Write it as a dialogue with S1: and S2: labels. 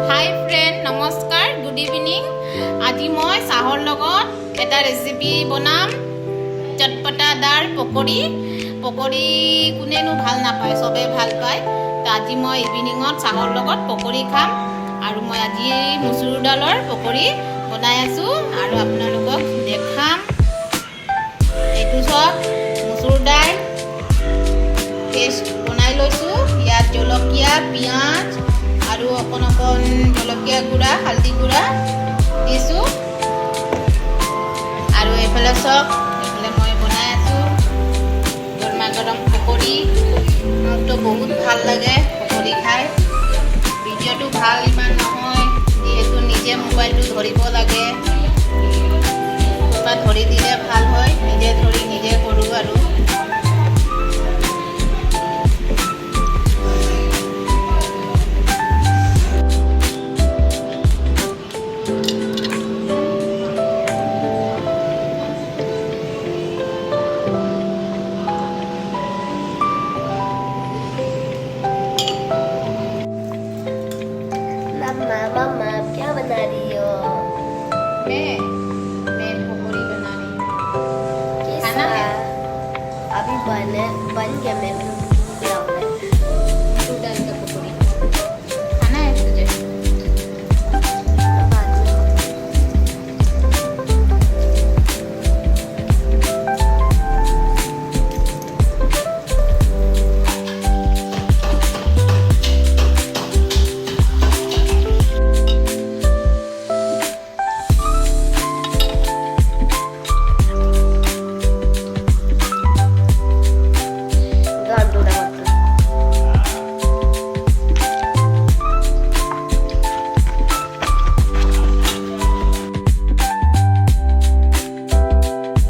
S1: হাই friend, নমস্কাৰ, good evening. আজি মই চাহৰ লগত এটা ৰেচিপি বনাম, চটপটাদাৰ পকৰি। পকৰি কোনেনো ভাল নাপায়, চবেই ভাল পায়। তো আজি মই ইভিনিঙত চাহৰ লগত পকৰি খাম। আৰু মই আজি মচুৰ দালৰ পকৰি বনাই আছোঁ আৰু আপোনালোকক দেখাম। এইটো চব মচুৰ দাল পেষ্ট বনাই লৈছোঁ। ইয়াত জলকীয়া, পিঁয়াজ আৰু অকণ জলকীয়া গুড়া, হালধি গুড়া দিছোঁ। আৰু এইফালে চব মই বনাই আছোঁ গৰমা গৰম পকৰি। মোকতো বহুত ভাল লাগে পকৰি খাই। ভিডিঅ'টো ভাল ইমান নহয়, যিহেতু নিজে মোবাইলটো ধৰিব লাগে। কোনোবা ধৰি দিলে ভাল হয়, নিজে ধৰি নিজে কৰোঁ আৰু।
S2: मम्मा आप क्या बना रही हो?
S1: मैं पकौड़ी बना रही हूँ।
S2: किस
S1: खाना है?
S2: अभी बन गया, मैं